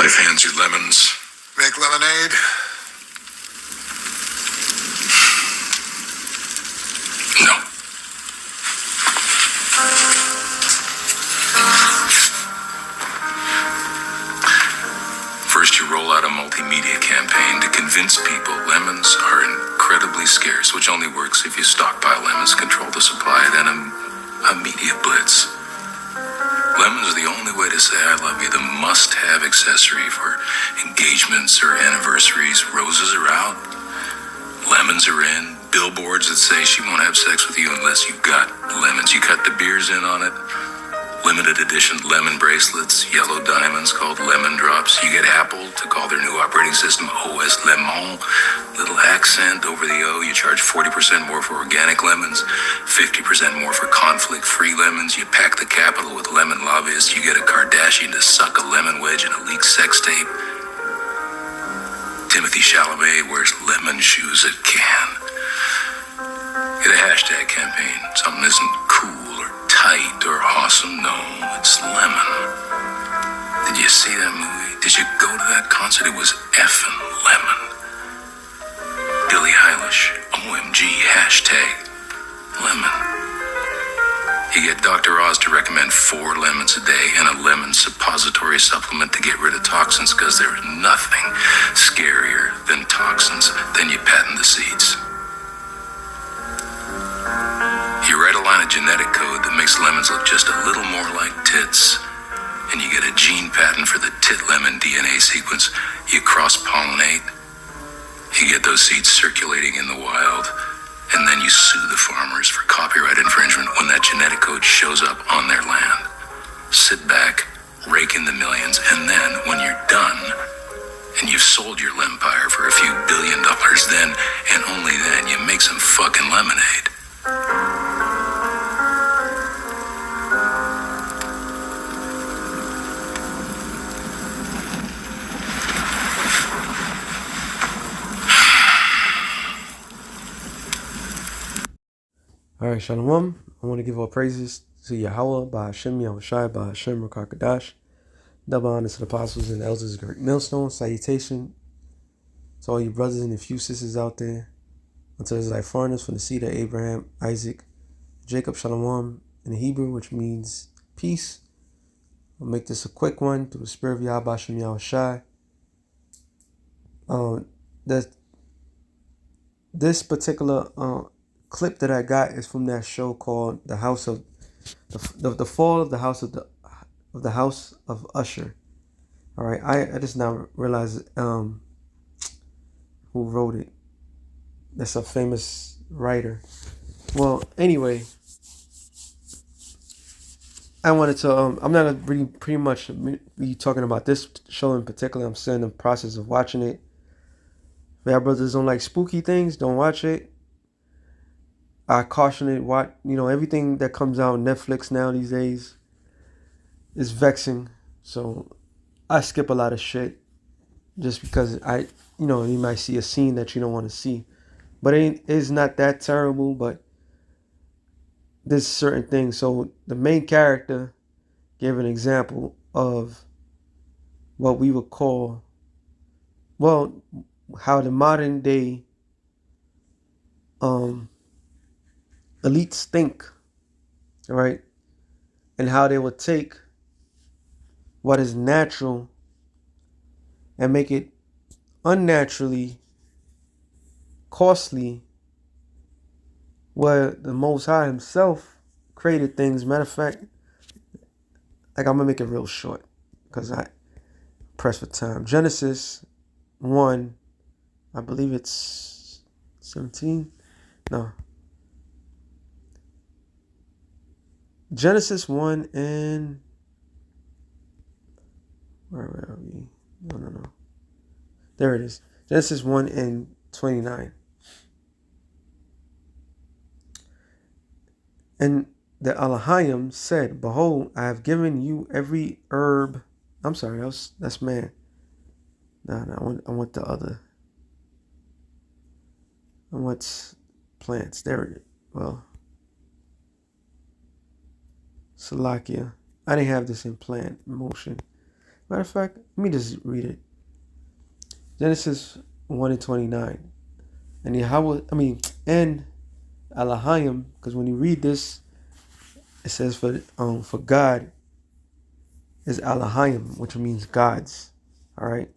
Life hands you lemons. Make lemonade? No. First, you roll out a multimedia campaign to convince people lemons are incredibly scarce, which only works if you stockpile lemons, control the supply, then a media blitz. Lemons are the only way to say I love you, the must-have accessory for engagements or anniversaries. Roses are out, lemons are in, billboards that say she won't have sex with you unless you've got lemons. You cut the beers in on it. Limited edition lemon bracelets, yellow diamonds called lemon drops. You get Apple to call their new operating system OS Lemon. Little accent over the O. You charge 40% more for organic lemons, 50% more for conflict-free lemons. You pack the capital with lemon lobbyists. You get a Kardashian to suck a lemon wedge in a leaked sex tape. Timothy Chalamet wears lemon shoes at Cannes. Get a hashtag campaign. Something isn't cool or tight or awesome. No, it's lemon. Did you see that movie? Did you go to that concert? It was effing lemon. Billie Eilish, OMG, hashtag lemon. You get Dr. Oz to recommend 4 lemons a day and a lemon suppository supplement to get rid of toxins, because there's nothing scarier than toxins. Then you patent the seeds. You write a line of genetic code that makes lemons look just a little more like tits, and you get a gene patent for the tit lemon DNA sequence. You cross-pollinate, you get those seeds circulating in the wild, and then you sue the farmers for copyright infringement when that genetic code shows up on their land. Sit back, rake in the millions, and then when you're done, and you've sold your lempire for a few $1 billion, then, and only then, you make some fucking lemonade. Alright, Shalom. I want to give all praises to Yahweh, by Hashem, Yahushai, by Hashem, Rakakadash. Double honor to the apostles and the elders of Great Millstone. Salutation to all you brothers and a few sisters out there. Unto the like foreigners from the seed of Abraham, Isaac, Jacob, Shalom in the Hebrew, which means peace. I'll make this a quick one through the spirit of Yahweh, Hashem, Yahushai. This particular clip that I got is from that show called The House of the Fall of the House of Usher. All right, I just now realized who wrote it. That's a famous writer. Well, anyway, I wanted to I'm not gonna really pretty much be talking about this show in particular. I'm still in the process of watching it. If y'all brothers don't like spooky things, don't watch it. I caution it. Everything that comes out on Netflix now these days is vexing. So I skip a lot of shit just because you might see a scene that you don't want to see. But it's not that terrible, but there's certain things. So the main character gave an example of what we would call, how the modern day elites think, right? And how they would take what is natural and make it unnaturally costly, where the Most High himself created things. Matter of fact, I'm going to make it real short because I press for time. Genesis 1, I believe it's 17. No. Genesis 1 and... Where are we? No. There it is. Genesis 1 and 29. And the Elohim said, behold, I have given you every herb. I'm sorry, that's man. No, I want the other. I want plants. There it is. Well, Salakia. I didn't have this in plant motion. Matter of fact, let me just read it. Genesis 1 and 29. And and Elohim, because when you read this, it says for God is Elohim, which means gods. All right.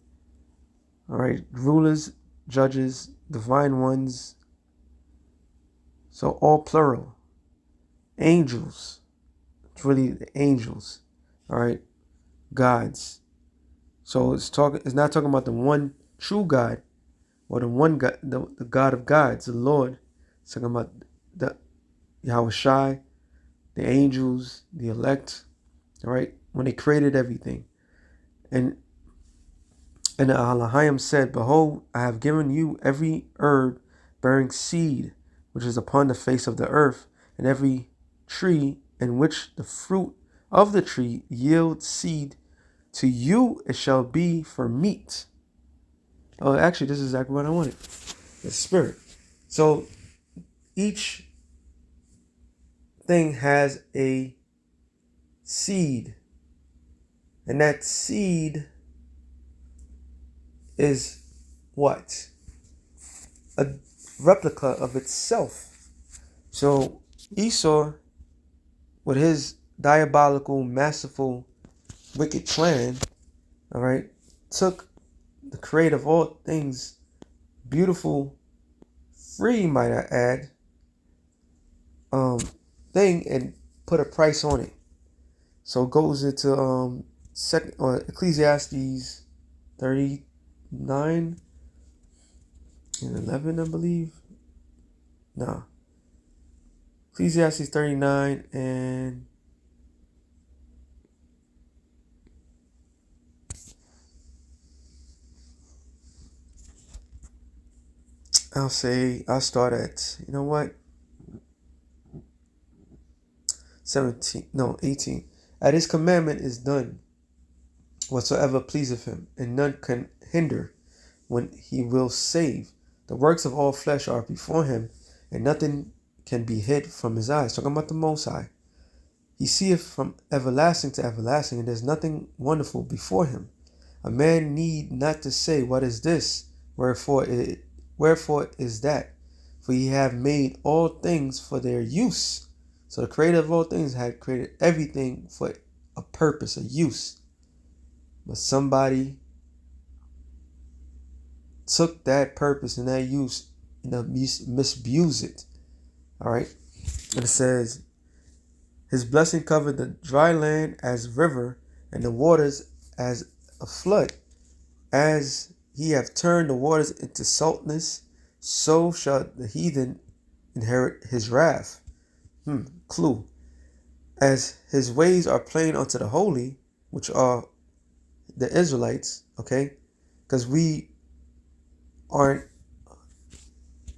Rulers, judges, divine ones. So all plural. Angels. It's really the angels. All right. Gods. So it's not talking about the one true God, or the one God, the God of gods, the Lord. It's talking about the Yahweh Shai, the angels, the elect. All right. When they created everything. And Elohim said, Behold, I have given you every herb bearing seed, which is upon the face of the earth, and every tree in which the fruit of the tree yields seed. To you it shall be for meat. Oh, actually, this is exactly what I wanted. The spirit. So each thing has a seed. And that seed is what? A replica of itself. So Esau, with his diabolical, masterful, wicked plan, all right, took the creator of all things, beautiful, free, might I add, thing, and put a price on it. So it goes into Ecclesiastes 39 and 11, I believe. No. Ecclesiastes 39 and I'll start at, 18. At his commandment is done whatsoever pleaseth him, and none can hinder when he will save. The works of all flesh are before him, and nothing can be hid from his eyes. Talking about the Most High. He seeth from everlasting to everlasting, and there's nothing wonderful before him. A man need not to say, What is this? Wherefore is that? For he have made all things for their use. So the creator of all things had created everything for a purpose, a use. But somebody took that purpose and that use and misuse it. All right. And it says, His blessing covered the dry land as river, and the waters as a flood. As he have turned the waters into saltness, so shall the heathen inherit his wrath. Clue. As his ways are plain unto the holy, which are the Israelites, okay? Because we aren't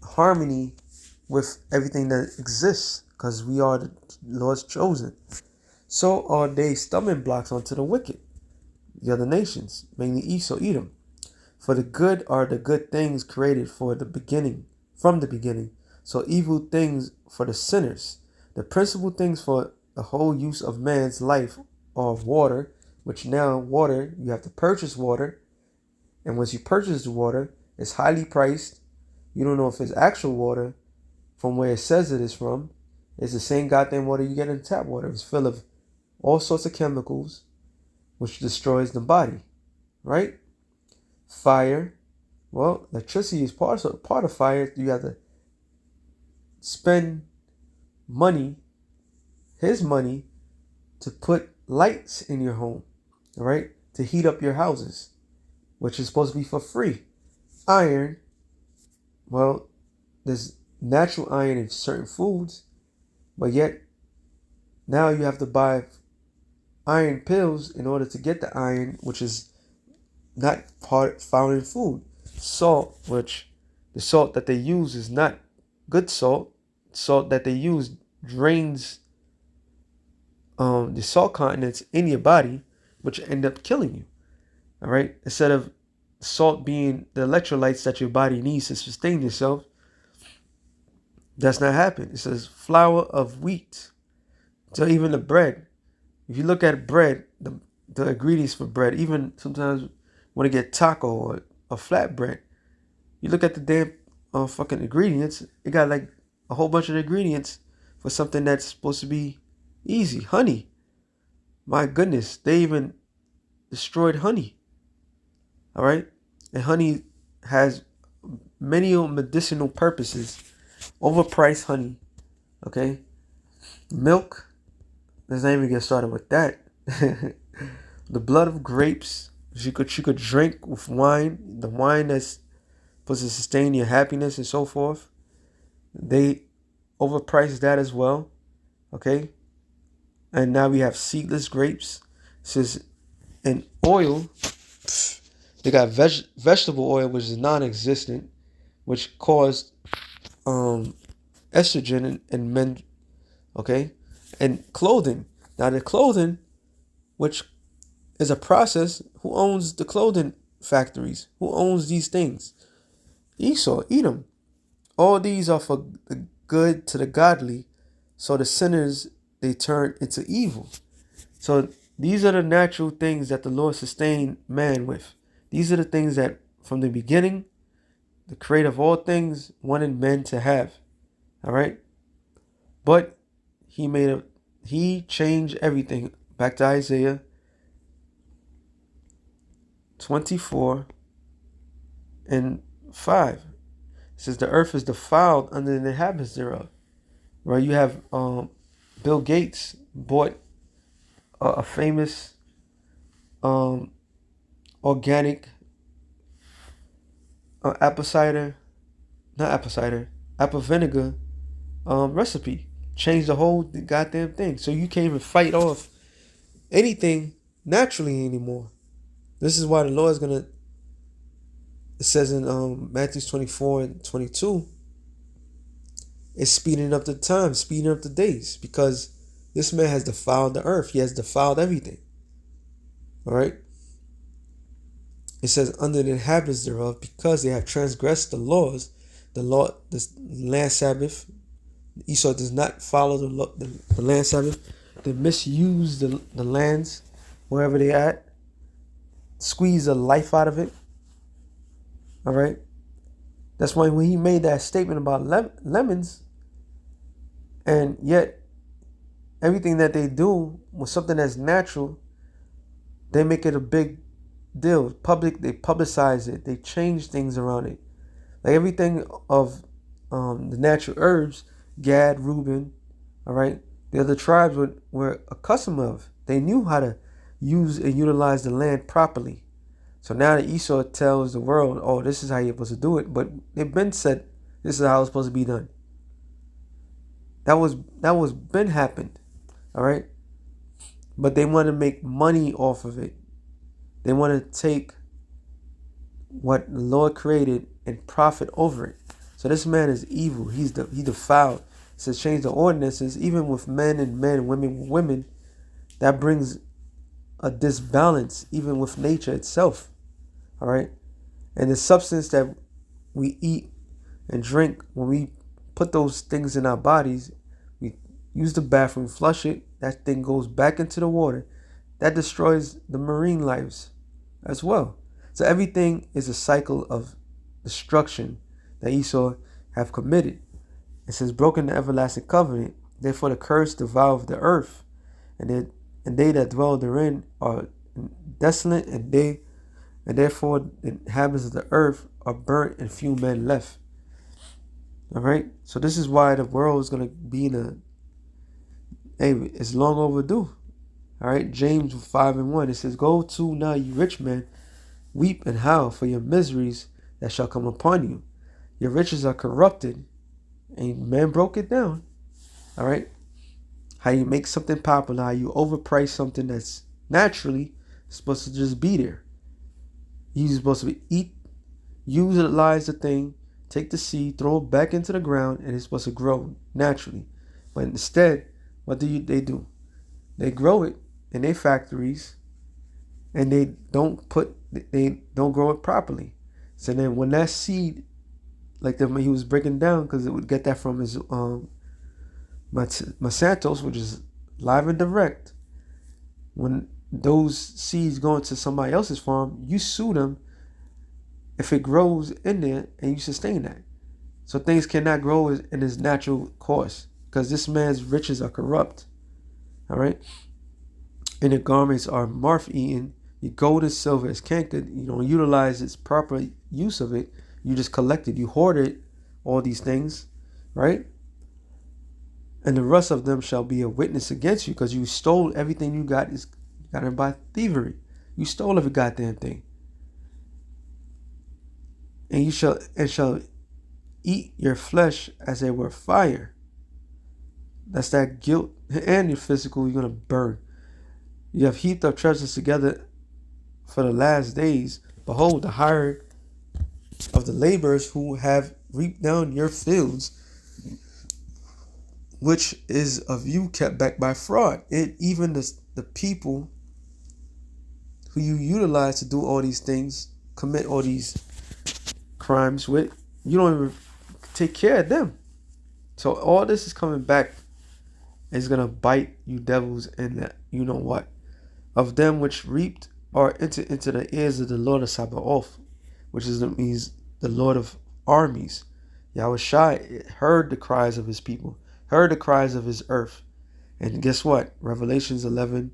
harmony with everything that exists, because we are the Lord's chosen. So are they stumbling blocks unto the wicked, the other nations, mainly Esau, Edom. For the good are the good things created from the beginning. So evil things for the sinners. The principal things for the whole use of man's life are water, which now water, you have to purchase water. And once you purchase the water, it's highly priced. You don't know if it's actual water from where it says it is from. It's the same goddamn water you get in tap water. It's full of all sorts of chemicals, which destroys the body, right? Fire. Well, electricity is part of fire. You have to spend money, his money, to put lights in your home, all right? To heat up your houses, which is supposed to be for free. Iron. Well, there's natural iron in certain foods, but yet now you have to buy iron pills in order to get the iron, which is not found in food. Salt, which the salt that they use is not good salt. Salt that they use drains the salt contents in your body, which end up killing you. All right. Instead of salt being the electrolytes that your body needs to sustain yourself, that's not happening. It says flour of wheat. So even the bread. If you look at bread, the the ingredients for bread. Even sometimes when I get taco or a flatbread, you look at the damn fucking ingredients. It got like a whole bunch of ingredients for something that's supposed to be easy. Honey. My goodness, they even destroyed honey. All right? And honey has many medicinal purposes. Overpriced honey. Okay? Milk. Let's not even get started with that. The blood of grapes. You could drink with wine. The wine that's supposed to sustain your happiness and so forth. They overpriced that as well. Okay? And now we have seedless grapes. It says, and oil, they got vegetable oil, which is non-existent, which caused estrogen in men. Okay? And clothing. Now the clothing, which is a process, who owns the clothing factories? Who owns these things? Esau, Edom. All these are for the good to the godly, so the sinners, they turn into evil. So these are the natural things that the Lord sustained man with. These are the things that from the beginning, the creator of all things wanted men to have. All right? But he changed everything. Back to Isaiah 24 and 5. It says the earth is defiled under the inhabitants thereof. Right? You have Bill Gates bought a famous organic apple vinegar recipe. Changed the whole goddamn thing. So you can't even fight off anything naturally anymore. This is why the Lord is gonna. It says in Matthew 24 and 22. It's speeding up the time, speeding up the days, because this man has defiled the earth. He has defiled everything. All right. It says under the inhabitants thereof, because they have transgressed the laws, the land Sabbath. Esau does not follow the land Sabbath. They misuse the lands wherever they at. Squeeze the life out of it. All right. That's why when he made that statement about lemons, and yet everything that they do was something that's natural, they make it a big deal. They publicize it. They change things around it. Like everything of the natural herbs, Gad, Reuben, all right, the other tribes were accustomed of. They knew how to use and utilize the land properly. So now that Esau tells the world, oh, this is how you're supposed to do it, but they've been said this is how it's supposed to be done. That was been happened. All right. But they want to make money off of it. They want to take what the Lord created and profit over it. So this man is evil. He defiled. It says change the ordinances, even with men and men, women with women. That brings a disbalance even with nature itself. All right. And the substance that we eat and drink, when we put those things in our bodies, we use the bathroom, flush it, that thing goes back into the water. That destroys the marine lives as well. So everything is a cycle of destruction that Esau have committed. It says broken the everlasting covenant, therefore the curse devoureth the earth, and they that dwell therein are desolate, and therefore the inhabitants of the earth are burnt and few men left. All right. So this is why the world is going to be it's long overdue. All right. James 5:1. It says, go to now, you rich men, weep and howl for your miseries that shall come upon you. Your riches are corrupted. And man broke it down. All right. How you make something popular, how you overprice something that's naturally supposed to just be there. You're supposed to utilize the thing, take the seed, throw it back into the ground, and it's supposed to grow naturally. But instead, what they do? They grow it in their factories, and they don't grow it properly. So then when that seed, like he was breaking down, because it would get that from his Monsanto's, which is live and direct. When those seeds go into somebody else's farm, you sue them if it grows in there and you sustain that. So things cannot grow in its natural course because this man's riches are corrupt. All right. And your garments are moth-eaten. Your gold and silver is cankered. You don't utilize its proper use of it. You just collect it. You hoarded all these things, right? And the rest of them shall be a witness against you because you stole everything you got it by thievery. You stole every goddamn thing. And you shall eat your flesh as it were fire. That's that guilt. And your physical, you're going to burn. You have heaped up treasures together for the last days. Behold, the hire of the laborers who have reaped down your fields, which is of you kept back by fraud. Even the people who you utilize to do all these things, commit all these crimes with, you don't even take care of them. So all this is coming back. It's going to bite you devils and that you know what. Of them which reaped are entered into the ears of the Lord of Sabaoth, which means the Lord of armies. Yahushua heard the cries of his people, heard the cries of his earth. And guess what? Revelations 11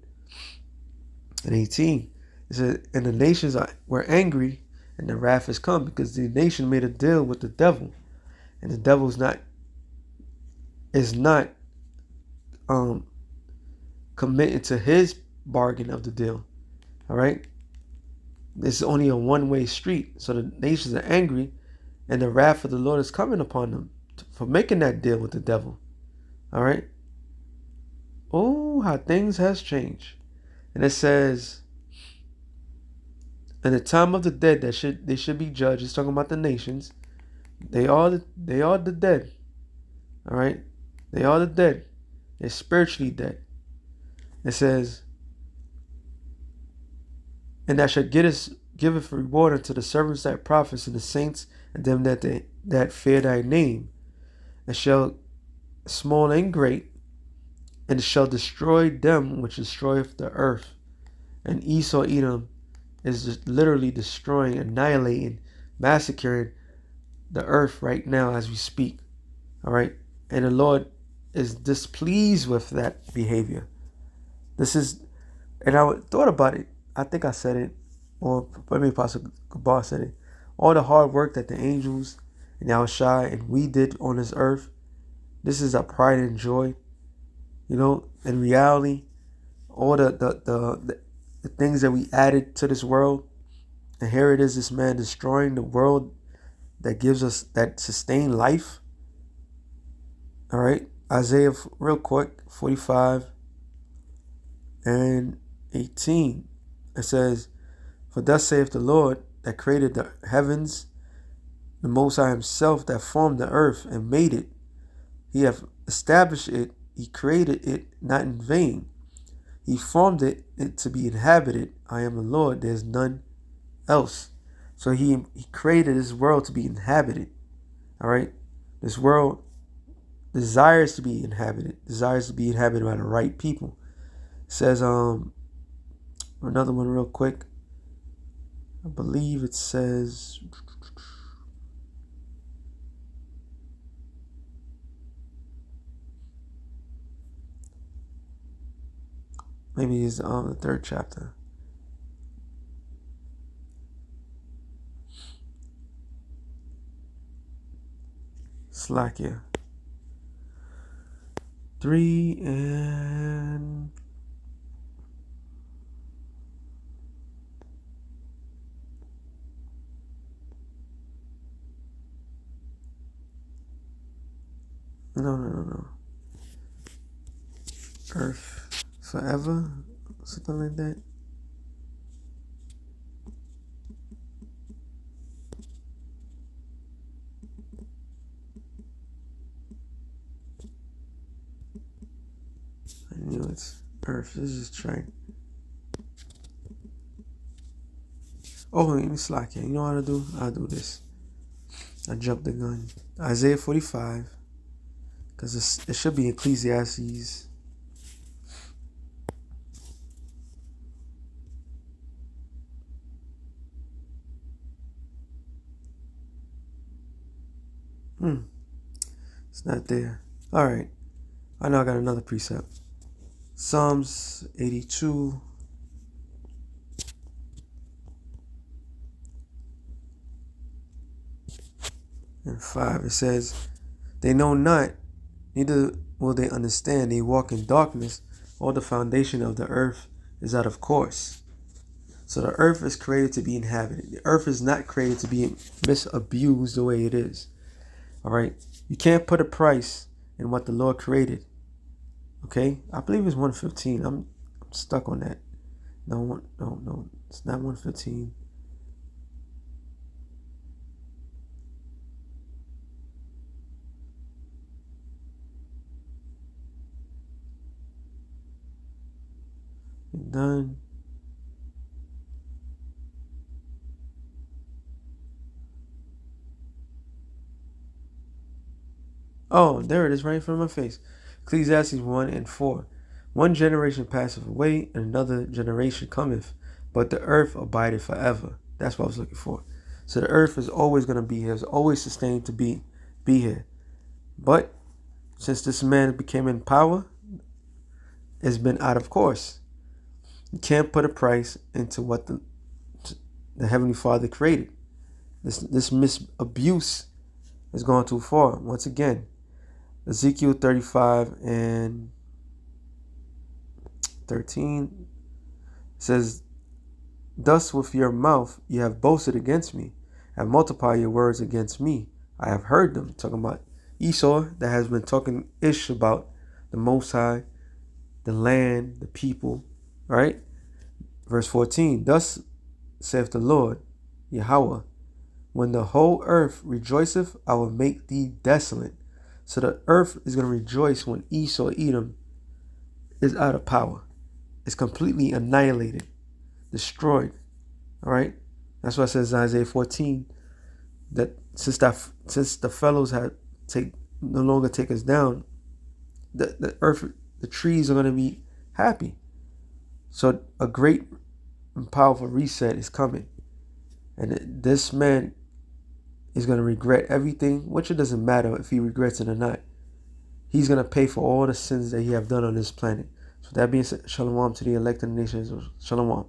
and 18. It said, and the nations were angry, and the wrath has come, because the nation made a deal with the devil. And the devil is not committed to his bargain of the deal. All right. This is only a one-way street. So the nations are angry, and the wrath of the Lord is coming upon them for making that deal with the devil. All right. Oh, how things has changed. And it says, in the time of the dead they should be judged. It's talking about the nations. They are the dead. All right. They are the dead. They're spiritually dead. It says, and thou shalt giveth reward unto the servants thy prophets and the saints and them that fear thy name, and shall small and great, and shall destroy them which destroyeth the earth. And Esau Edom is just literally destroying, annihilating, massacring the earth right now as we speak. All right. And the Lord is displeased with that behavior. And I thought about it. I think I said it, or maybe Apostle Gabar said it. All the hard work that the angels and Yahushua and we did on this earth, this is our pride and joy. You know, in reality, all the things that we added to this world, and here it is, this man destroying the world that gives us, that sustained life. All right, Isaiah, real quick, 45 and 18. It says, for thus saith the Lord that created the heavens, the Most High himself that formed the earth and made it. He hath established it. He created it not in vain. He formed it to be inhabited. I am the Lord. There is none else. So he created this world to be inhabited. All right. This world desires to be inhabited. Desires to be inhabited by the right people. It says, another one real quick. I believe it says, maybe it's the third chapter. Slakia 3 and no. Earth forever, something like that. I knew it's Earth. This is trying. Oh, let me slack here. You know what I'll do? I'll do this. I jumped the gun. Isaiah 45. Because it should be Ecclesiastes. not there. All right. I know I got another precept. Psalms 82. And 5. It says, they know not, neither will they understand. They walk in darkness. All the foundation of the earth is out of course. So the earth is created to be inhabited. The earth is not created to be misabused the way it is. All right. You can't put a price in what the Lord created. Okay. I believe it's 115. I'm stuck on that. No. It's not 115. Done. Oh, there it is right in front of my face. Ecclesiastes 1 and 4. One generation passeth away, and another generation cometh, but the earth abideth forever. That's what I was looking for. So the earth is always going to be here. It's always sustained to be here. But since this man became in power, it's been out of course. You can't put a price into what the Heavenly Father created. This misabuse is going too far. Once again, Ezekiel 35 and 13 says, thus with your mouth you have boasted against me, have multiplied your words against me. I have heard them. Talking about Esau, that has been talking ish about the Most High, the land, the people, right? Verse 14, thus saith the Lord, Yahweh, when the whole earth rejoiceth, I will make thee desolate. So the earth is going to rejoice when Esau, Edom, is out of power. It's completely annihilated, destroyed. All right? That's why it says in Isaiah 14 that since the fellows no longer take us down, the earth, the trees are going to be happy. So a great and powerful reset is coming. And this man is going to regret everything, which it doesn't matter if he regrets it or not. He's going to pay for all the sins that he have done on this planet. So that being said, shalom to the elect of the nations. Shalom.